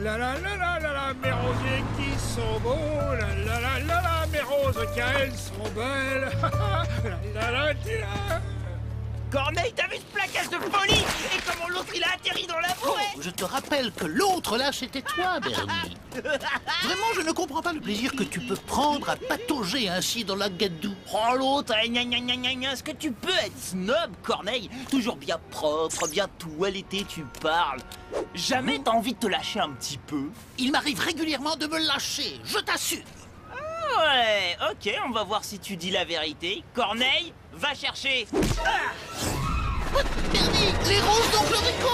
la la la la la la, mes rosiers qui sont beaux, la la la la la, mes roses qu'elles sont belles, la la la la. Corneille, t'as vu ce plaquage de folie? Et comment l'autre il a atterri dans la forêt? Je te rappelle que l'autre là, c'était toi, Bernie. Vraiment, je ne comprends pas le plaisir que tu peux prendre à patauger ainsi dans la gadoue. Oh l'autre, gna gna gna gna gna. Est-ce que tu peux être snob, Corneille? Toujours bien propre, bien toiletté, tu parles. Jamais t'as envie de te lâcher un petit peu? Il m'arrive régulièrement de me lâcher, je t'assure. Ouais, ok, on va voir si tu dis la vérité. Corneille, va chercher. Bernie, les roses d'oncle Rico.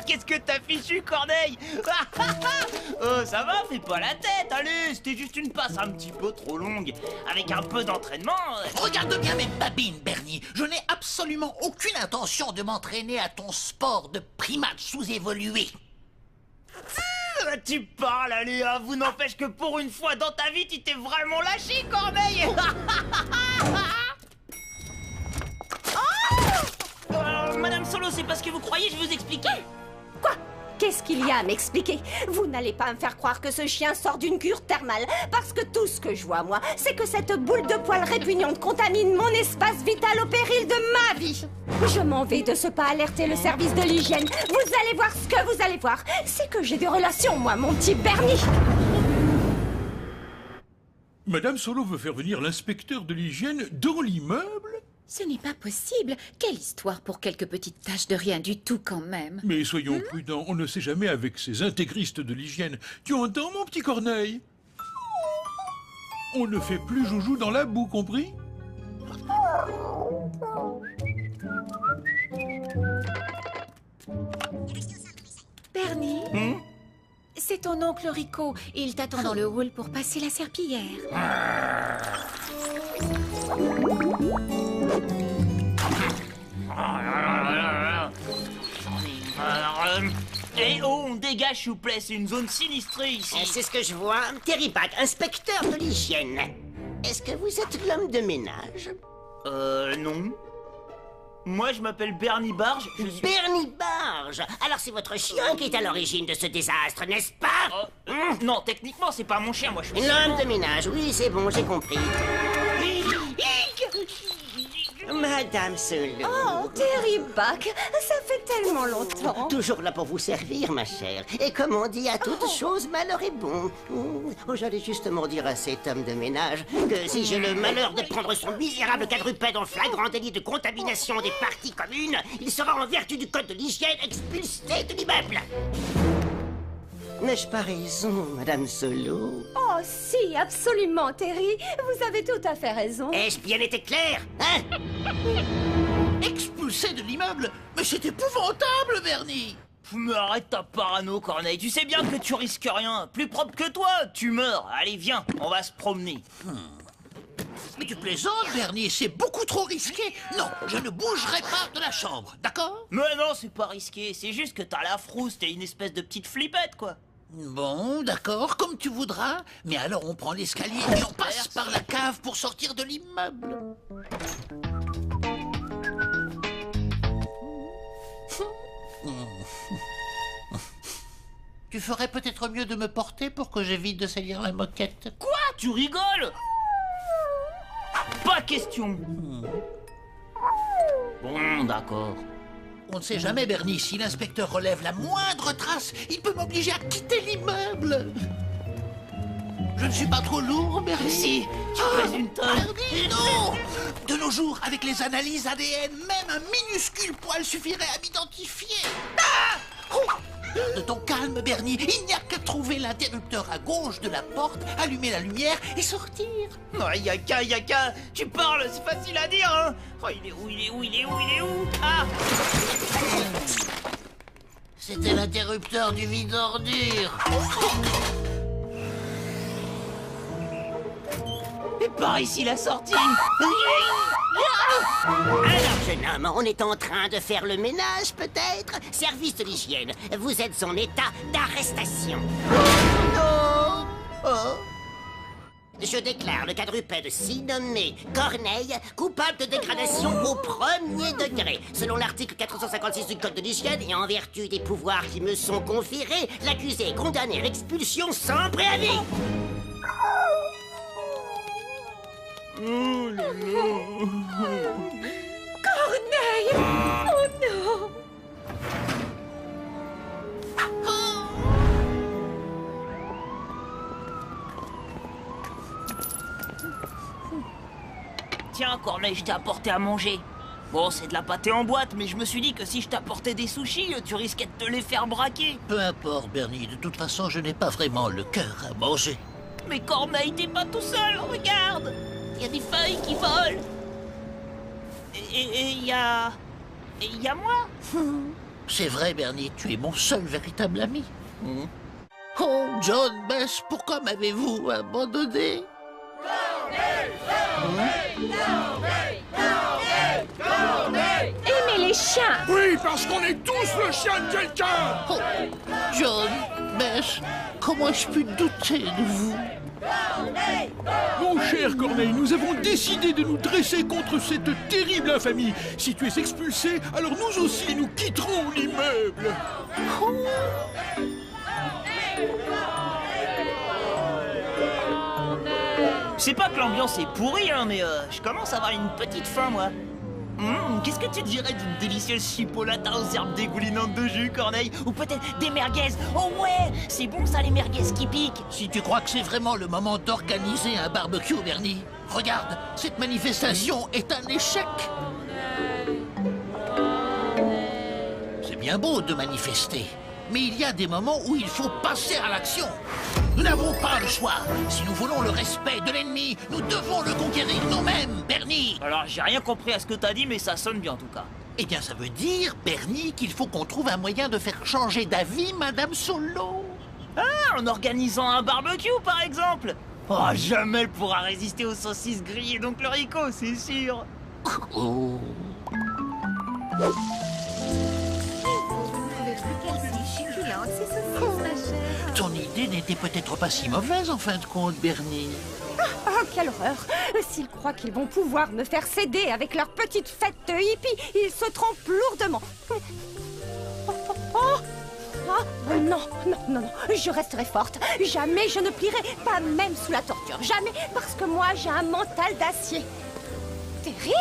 Qu'est-ce que t'as fichu, Corneille? Oh, ça va, fais pas la tête, allez, c'était juste une passe un petit peu trop longue. Avec un peu d'entraînement... Regarde bien mes babines, Bernie. Je n'ai absolument aucune intention de m'entraîner à ton sport de primate sous-évolué. Tu parles, allez, hein, vous n'empêche que pour une fois dans ta vie, tu t'es vraiment lâché, Corneille. Madame Solo, c'est pas ce que vous croyez, je vais vous expliquer. Quoi? Qu'est-ce qu'il y a à m'expliquer? Vous n'allez pas me faire croire que ce chien sort d'une cure thermale, parce que tout ce que je vois, moi, c'est que cette boule de poils répugnante contamine mon espace vital au péril de ma vie. Je m'en vais de ce pas alerter le service de l'hygiène. Vous allez voir ce que vous allez voir. C'est que j'ai des relations, moi, mon petit Bernie. Madame Solo veut faire venir l'inspecteur de l'hygiène dans l'immeuble? Ce n'est pas possible. Quelle histoire pour quelques petites taches de rien du tout quand même. Mais soyons prudents, on ne sait jamais avec ces intégristes de l'hygiène. Tu entends, mon petit Corneille? On ne fait plus joujou dans la boue, compris? Bernie, c'est ton oncle Rico. Il t'attend dans le hall pour passer la serpillière. Eh oh, on dégage, s'il vous plaît, c'est une zone sinistrée ici. C'est ce que je vois. Terry Pack, inspecteur de l'hygiène. Est-ce que vous êtes l'homme de ménage? Non. Moi, je m'appelle Bernie Barge, je suis... Bernie Barge. Alors c'est votre chien qui est à l'origine de ce désastre, n'est-ce pas? Non, techniquement, c'est pas mon chien, moi, je suis... L'homme de ménage, oui, c'est bon, j'ai compris. Madame Solo. Oh, Terry Buck, ça fait tellement longtemps. Toujours là pour vous servir, ma chère. Et comme on dit à toute chose, malheur est bon. Oh, j'allais justement dire à cet homme de ménage que si j'ai le malheur de prendre son misérable quadrupède en flagrant délit de contamination des parties communes, il sera en vertu du code de l'hygiène expulsé de l'immeuble. N'ai-je pas raison, Madame Solo? Oh, si, absolument, Terry. Vous avez tout à fait raison. Ai-je bien été clair, hein? Expulsé de l'immeuble? Mais c'est épouvantable, Bernie. Mais arrête ta parano, Corneille. Tu sais bien que tu risques rien. Plus propre que toi, tu meurs. Allez, viens, on va se promener. Mais tu plaisantes, Bernie, c'est beaucoup trop risqué. Non, je ne bougerai pas de la chambre, d'accord? Mais non, c'est pas risqué. C'est juste que t'as la frousse, t'es une espèce de petite flippette, quoi. Bon, d'accord, comme tu voudras. Mais alors on prend l'escalier et on passe par la cave pour sortir de l'immeuble. Tu ferais peut-être mieux de me porter pour que j'évite de salir la moquette. Quoi? Tu rigoles? Pas question. Bon, d'accord. On ne sait jamais, Bernie, si l'inspecteur relève la moindre trace, il peut m'obliger à quitter l'immeuble. Je ne suis pas trop lourd, Bernie? Si, tu pèses une tonne. Bernie, non! De nos jours, avec les analyses ADN, même un minuscule poil suffirait à m'identifier. De ton calme, Bernie, il n'y a qu'à trouver l'interrupteur à gauche de la porte, allumer la lumière et sortir. Non, yaka, tu parles, c'est facile à dire, hein. Oh, il est où? Ah! C'était l'interrupteur du vide-ordure. Et par ici la sortie. Alors, jeune homme, on est en train de faire le ménage, peut-être? Service de l'hygiène, vous êtes en état d'arrestation. Non. Oh. Je déclare le quadrupède si nommé Corneille coupable de dégradation au premier degré. Selon l'article 456 du Code de l'hygiène et en vertu des pouvoirs qui me sont conférés, l'accusé est condamné à l'expulsion sans préavis. Corneille! Oh non! Tiens, Corneille, je t'ai apporté à manger. Bon, c'est de la pâtée en boîte, mais je me suis dit que si je t'apportais des sushis, tu risquais de te les faire braquer. Peu importe, Bernie. De toute façon, je n'ai pas vraiment le cœur à manger. Mais Corneille, t'es pas tout seul, regarde. Il y a des feuilles qui volent. Et il y a... il y a moi. C'est vrai, Bernie, tu es mon seul véritable ami. Oh, John, Bess, pourquoi m'avez-vous abandonné? Aimez les chiens! Oui, parce qu'on est tous le chien de quelqu'un. Oh, John, Bess, comment ai-je pu douter de vous? Mon cher Corneille, nous avons décidé de nous dresser contre cette terrible infamie. Si tu es expulsé, alors nous aussi, nous quitterons l'immeuble. C'est pas que l'ambiance est pourrie, hein, mais je commence à avoir une petite faim, moi. Qu'est-ce que tu dirais d'une délicieuse chipolata aux herbes dégoulinantes de jus, Corneille? Ou peut-être des merguez? Oh ouais, c'est bon ça, les merguez qui piquent. Si tu crois que c'est vraiment le moment d'organiser un barbecue, Bernie, regarde, cette manifestation est un échec. C'est bien beau de manifester, mais il y a des moments où il faut passer à l'action. Nous n'avons pas le choix. Si nous voulons le respect de l'ennemi, nous devons le conquérir nous-mêmes, Bernie. Alors, j'ai rien compris à ce que t'as dit, mais ça sonne bien en tout cas. Eh bien, ça veut dire, Bernie, qu'il faut qu'on trouve un moyen de faire changer d'avis Madame Solo. Ah, en organisant un barbecue, par exemple. Oh, jamais elle pourra résister aux saucisses grillées d'Oncle Rico, c'est sûr. Oh. Succulente, ces saucisses, ma chère. Ton idée n'était peut-être pas si mauvaise en fin de compte, Bernie. Oh, quelle horreur! S'ils croient qu'ils vont pouvoir me faire céder avec leur petite fête de hippie, ils se trompent lourdement. Non, non, non, non, je resterai forte. Jamais je ne plierai, pas même sous la torture. Jamais, parce que moi, j'ai un mental d'acier. Terry?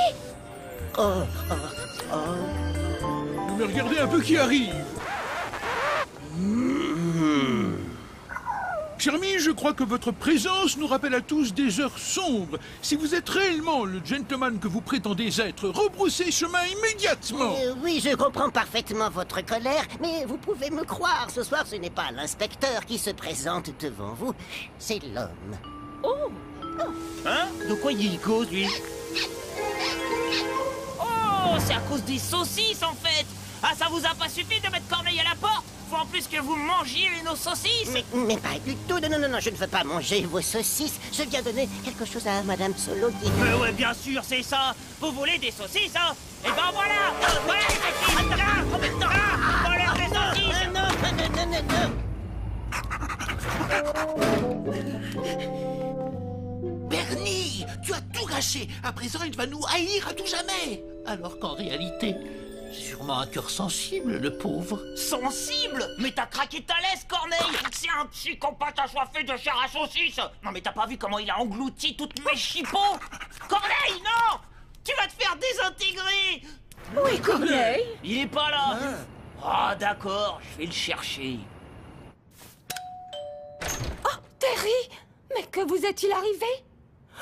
Mais regardez un peu qui arrive. Cher ami, je crois que votre présence nous rappelle à tous des heures sombres. Si vous êtes réellement le gentleman que vous prétendez être, rebroussez chemin immédiatement. Oui, je comprends parfaitement votre colère, mais vous pouvez me croire, ce soir ce n'est pas l'inspecteur qui se présente devant vous, c'est l'homme. Hein? De quoi il cause, lui? Oh, c'est à cause des saucisses, en fait. Ah, ça vous a pas suffi de mettre Corneille à la porte? Faut en plus que vous mangiez nos saucisses. Mais pas du tout, non, non, non, je ne veux pas manger vos saucisses. Je viens donner quelque chose à Madame Solo qui... Mais ouais, bien sûr, c'est ça. Vous voulez des saucisses, hein? Eh ben voilà. Voilà les saucisses. Là, voilà les saucisses. Non, non, non, non. Bernie, tu as tout gâché. À présent, il va nous haïr à tout jamais. Alors qu'en réalité, c'est sûrement un cœur sensible, le pauvre. Sensible? Mais t'as craqué ta laisse, Corneille. C'est un psychopathe assoiffé de chair à saucisse. Non, mais t'as pas vu comment il a englouti toutes mes chipots? Corneille, non! Tu vas te faire désintégrer. Oui, Corneille. Il est pas là. Ah, d'accord, je vais le chercher. Terry? Mais que vous est-il arrivé?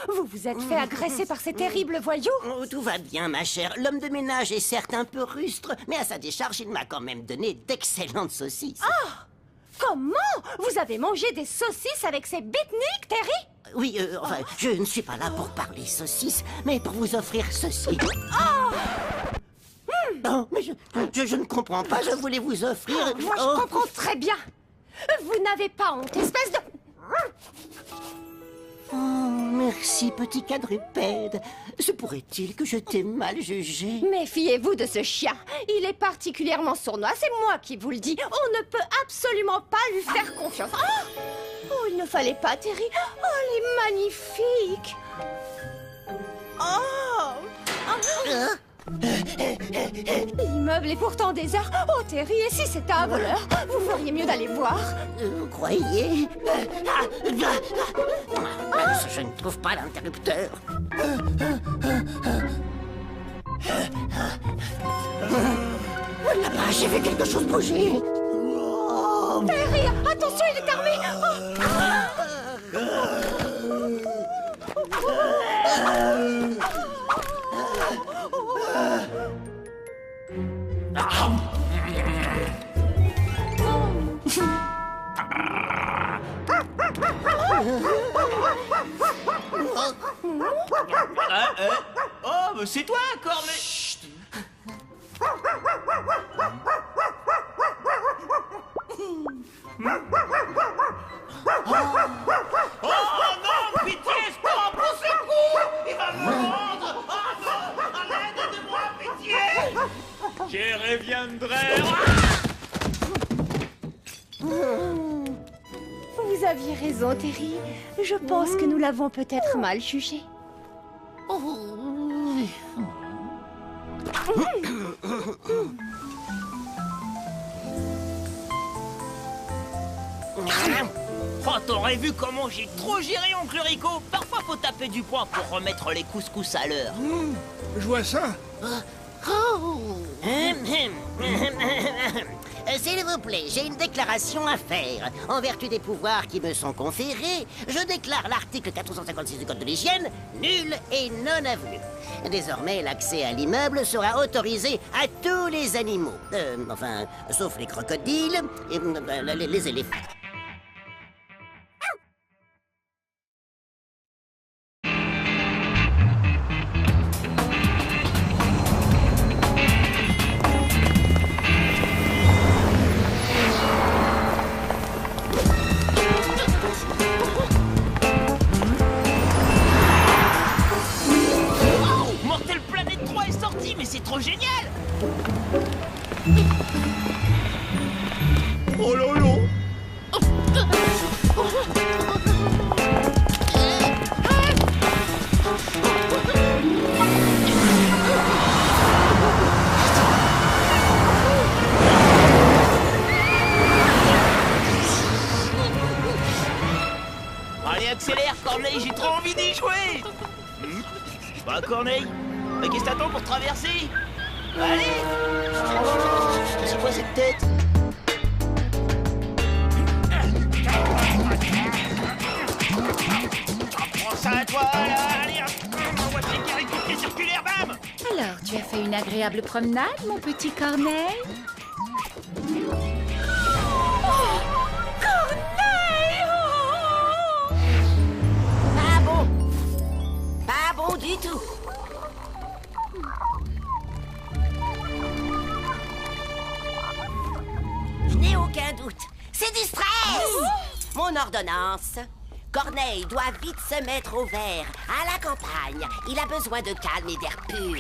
Vous vous êtes fait agresser par ces terribles voyous? Oh, tout va bien, ma chère. L'homme de ménage est certes un peu rustre, mais à sa décharge, il m'a quand même donné d'excellentes saucisses. Comment? Vous avez mangé des saucisses avec ces beatniks, Terry? Oui, enfin, je ne suis pas là pour parler saucisses, mais pour vous offrir ceci. Non, mais je ne comprends pas, je voulais vous offrir... Moi, je comprends très bien. Vous n'avez pas honte, espèce de... Oh, merci, petit quadrupède. Se pourrait-il que je t'ai mal jugé? Méfiez-vous de ce chien. Il est particulièrement sournois, c'est moi qui vous le dis. On ne peut absolument pas lui faire confiance. Oh il ne fallait pas, Terry. Oh, elle est magnifique. Oh. L'immeuble est pourtant désert. Oh, Terry, et si c'était un voleur? Vous feriez mieux d'aller voir. Vous croyez? Je ne trouve pas l'interrupteur. Là-bas, j'ai vu quelque chose bouger. Terry, attention, il est armé. Oh, mais c'est toi, Corneille. Chut. Oh non, pitié, stop, au secours! Il va me mordre! Oh non, à l'aide, aidez-moi, pitié! Je reviendrai! Vous aviez raison, Terry. Je pense que nous l'avons peut-être mal jugé. Oh, t'aurais vu comment j'ai trop géré, oncle Rico. Parfois, faut taper du poing pour remettre les couscous à l'heure. Je vois ça. S'il vous plaît, j'ai une déclaration à faire. En vertu des pouvoirs qui me sont conférés, je déclare l'article 456 du Code de l'hygiène nul et non avenu. Désormais, l'accès à l'immeuble sera autorisé à tous les animaux. Enfin, sauf les crocodiles et les éléphants. Mortel Planète 3 est sorti, mais c'est trop génial! Oh lolo! Allez, accélère, Corneille, j'ai trop envie d'y jouer! Bah, Corneille, qu'est-ce que t'attends pour traverser? Allez! C'est quoi cette tête? Prends ça à toi, là, allez! On va checker avec le pied circulaire, bam! Alors, tu as fait une agréable promenade, mon petit Corneille? Pas bon. Pas bon du tout. Je n'ai aucun doute. C'est du stress. Mon ordonnance. Corneille doit vite se mettre au vert. À la campagne, il a besoin de calme et d'air pur.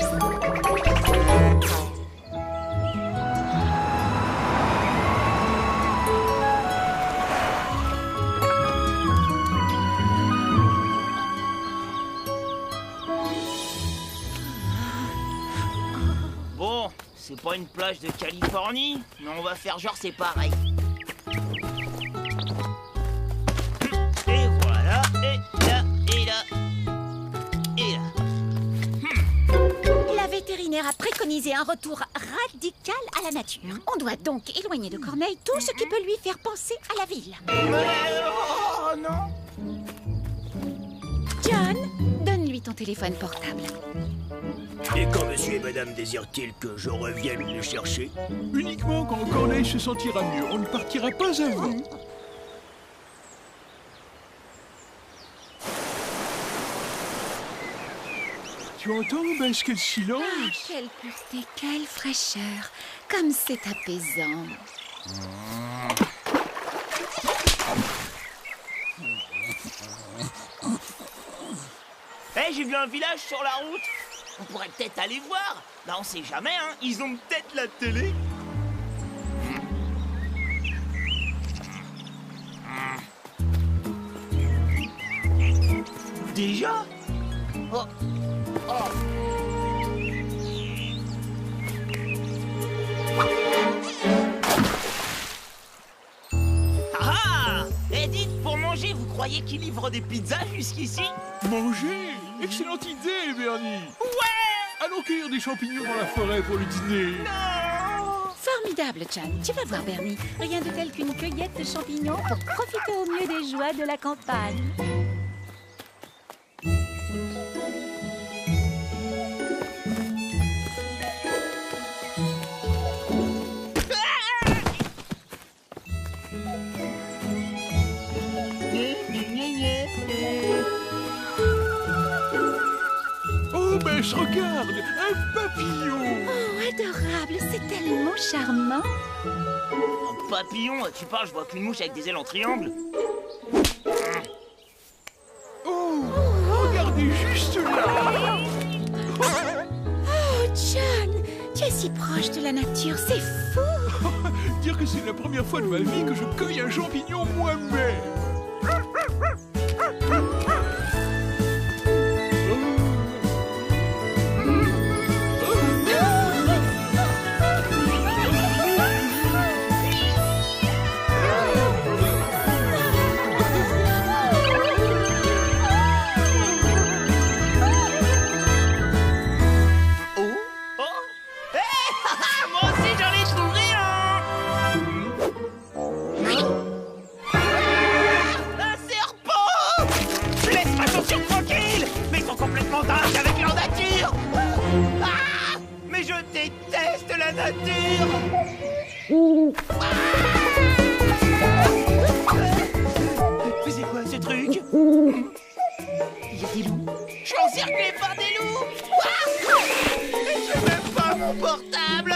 Bon, c'est pas une plage de Californie, mais on va faire genre c'est pareil. Et voilà, et là, et là, et là. La vétérinaire a préconisé un retour radical à la nature. On doit donc éloigner de Corneille tout ce qui peut lui faire penser à la ville. Oh non! John, donne-lui ton téléphone portable. Et quand monsieur et madame désirent-ils que je revienne les chercher? Uniquement quand Corneille se sentira mieux. On ne partira pas avant. Tu entends, Bess, quel silence? Ah, quelle pureté, quelle fraîcheur. Comme c'est apaisant. Eh, j'ai vu un village sur la route. On pourrait peut-être aller voir. Bah, on sait jamais, hein. Ils ont peut-être la télé. Déjà? Oh. Oh. Ah! Et dites, pour manger, vous croyez qu'il livre des pizzas jusqu'ici? Manger? Excellente idée, Bernie. Ouais! Allons cueillir des champignons dans la forêt pour le dîner. Formidable, Chan. Tu vas voir, Bernie. Rien de tel qu'une cueillette de champignons pour profiter au mieux des joies de la campagne. Oh, ben, je regarde, un papillon. Oh, adorable. C'est tellement charmant. Un papillon? Tu parles, je vois qu'une mouche avec des ailes en triangle. Oh, regardez juste là. Oh, John, tu es si proche de la nature, c'est fou. Dire que c'est la première fois de ma vie que je cueille un champignon moi-même. Moi aussi, j'en ai trouvé un! Un serpent! Laisse ma chaussure tranquille! Mais ils sont complètement dingues avec leur nature! Ah! Mais je déteste la nature! Mais c'est quoi ce truc? Il y a des loups! Je suis encerclé par des loups! J'ai même pas mon portable!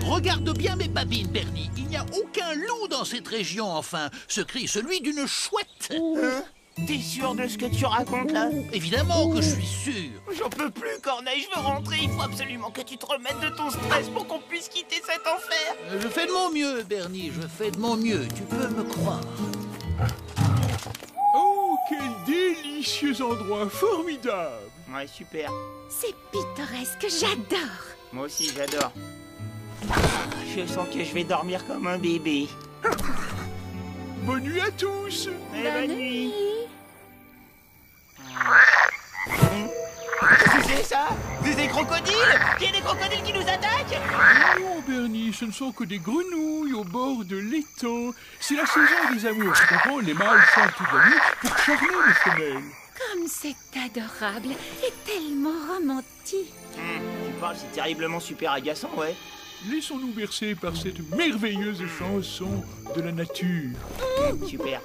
Regarde bien mes babines, Bernie. Il n'y a aucun loup dans cette région, enfin. Ce cri est celui d'une chouette. Hein? T'es sûr de ce que tu racontes là? Évidemment que je suis sûr. J'en peux plus, Corneille, je veux rentrer. Il faut absolument que tu te remettes de ton stress pour qu'on puisse quitter cet enfer. Je fais de mon mieux, Bernie. Je fais de mon mieux. Tu peux me croire. Oh, quel délicieux endroit, formidable. Ouais, super. C'est pittoresque, j'adore. Moi aussi, j'adore. Je sens que je vais dormir comme un bébé. Bonne nuit à tous. Et bonne nuit. Qu'est-ce que c'est ça? Des crocodiles? Il y a des crocodiles qui nous attaquent? Non, Bernie, ce ne sont que des grenouilles au bord de l'étang. C'est la saison des amours, tu comprends? Les mâles chantent toute la nuit pour charmer les femelles. Comme c'est adorable et tellement romantique. Tu parles, c'est terriblement super agaçant, ouais. Laissons-nous bercer par cette merveilleuse chanson de la nature. Super.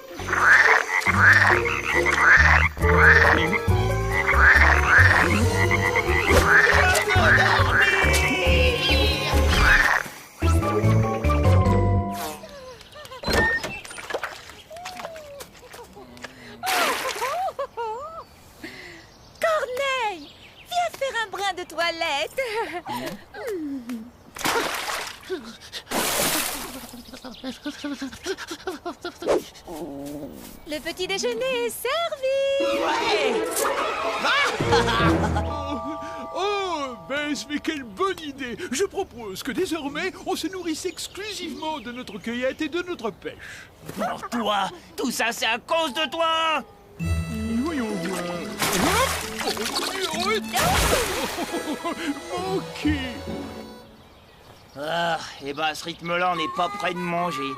Corneille, viens faire un brin de toilette. Le petit déjeuner est servi. Ouais. Oh, Bess, mais quelle bonne idée! Je propose que désormais, on se nourrisse exclusivement de notre cueillette et de notre pêche. Alors toi, tout ça c'est à cause de toi. Voyons voir. Manqué! Ah, et bah à ce rythme-là, on n'est pas près de manger.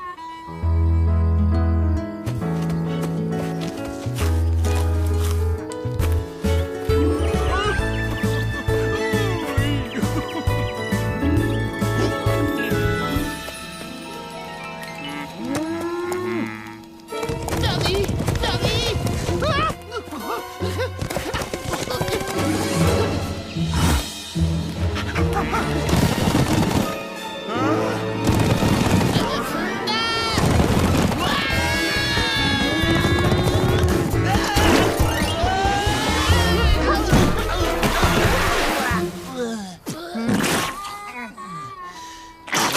Bernie! Bernie!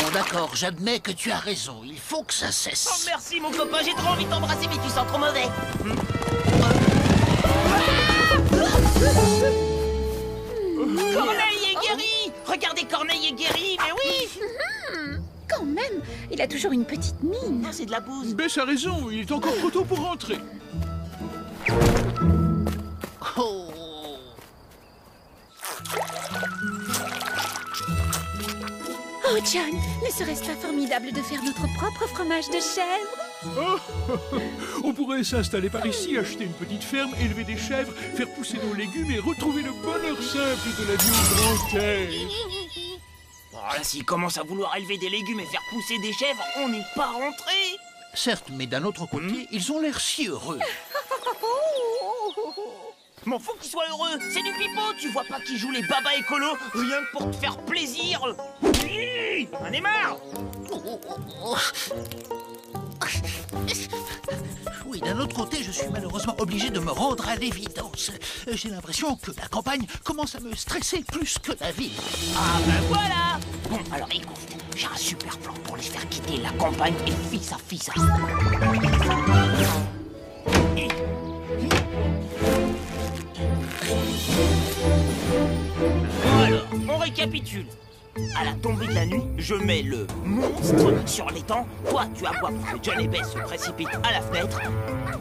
Bon, d'accord, j'admets que tu as raison. Il faut que ça Oh cesse. merci mon copain, j'ai trop envie de t'embrasser mais tu sens trop mauvais. Corneille est guéri! Regardez, Corneille est guéri, mais oui! Quand même, il a toujours une petite mine. Non, c'est de la bouse. Bess a raison, il est encore trop tôt pour rentrer. Oh. Oh, John, ne serait-ce pas formidable de faire notre propre fromage de chèvre? Oh, on pourrait s'installer par ici, acheter une petite ferme, élever des chèvres, faire pousser nos légumes et retrouver le bonheur simple de la vie au grand air. Bon, là, s'il commence à vouloir élever des légumes et faire pousser des chèvres, on n'est pas rentré. Certes, mais d'un autre côté, ils ont l'air si heureux. M'en faut qu'ils soient heureux. C'est du pipeau. Tu vois pas qu'ils jouent les babas écolos rien que pour te faire plaisir. On est marre. Oui, d'un autre côté, je suis malheureusement obligé de me rendre à l'évidence. J'ai l'impression que la campagne commence à me stresser plus que la ville. Ah ben voilà. Bon, alors écoute, j'ai un super plan pour les faire quitter la campagne et fils à fils. Alors, on récapitule. À la tombée de la nuit, je mets le monstre sur l'étang. Toi, tu aboies pour que John et Bess se précipitent à la fenêtre.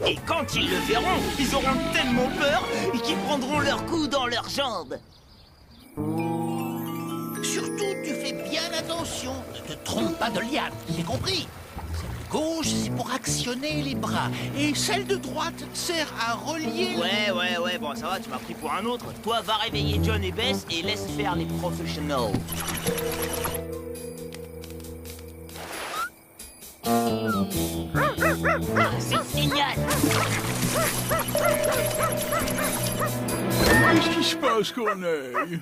Et quand ils le verront, ils auront tellement peur qu'ils prendront leur cou dans leurs jambes. Surtout, tu fais bien attention. Ne te trompe pas de liane, c'est compris? Celle de gauche, c'est pour actionner les bras. Et celle de droite sert à relier... Ouais, bon, ça va, tu m'as pris pour un autre. Toi, va réveiller John et Bess et laisse faire les professionnels. C'est génial. Qu'est-ce qui se passe, Corneille?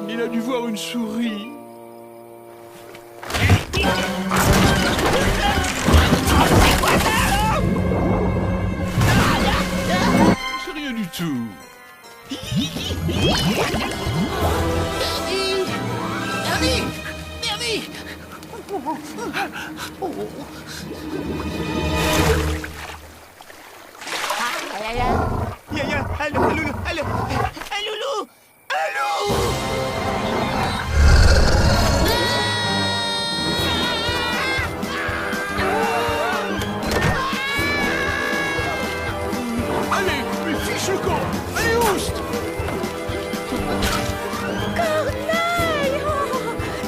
Il a dû voir une souris. C'est rien du tout. Bernie! Allô, Allô. Allez, mais fiche le camp. Allez, oust. Corneille! Oh,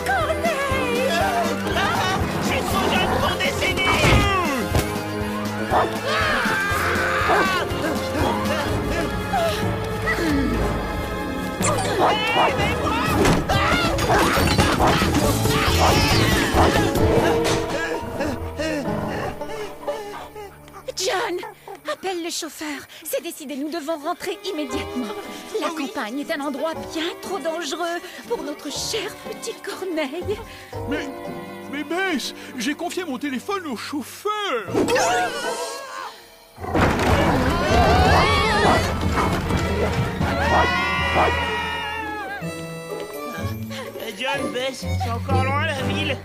Corneille! Je suis trop jeune pour décéder. John, appelle le chauffeur. C'est décidé, nous devons rentrer immédiatement. La campagne est un endroit bien trop dangereux pour notre cher petit Corneille. Mais Bess, j'ai confié mon téléphone au chauffeur. John, Bess, c'est encore loin la ville.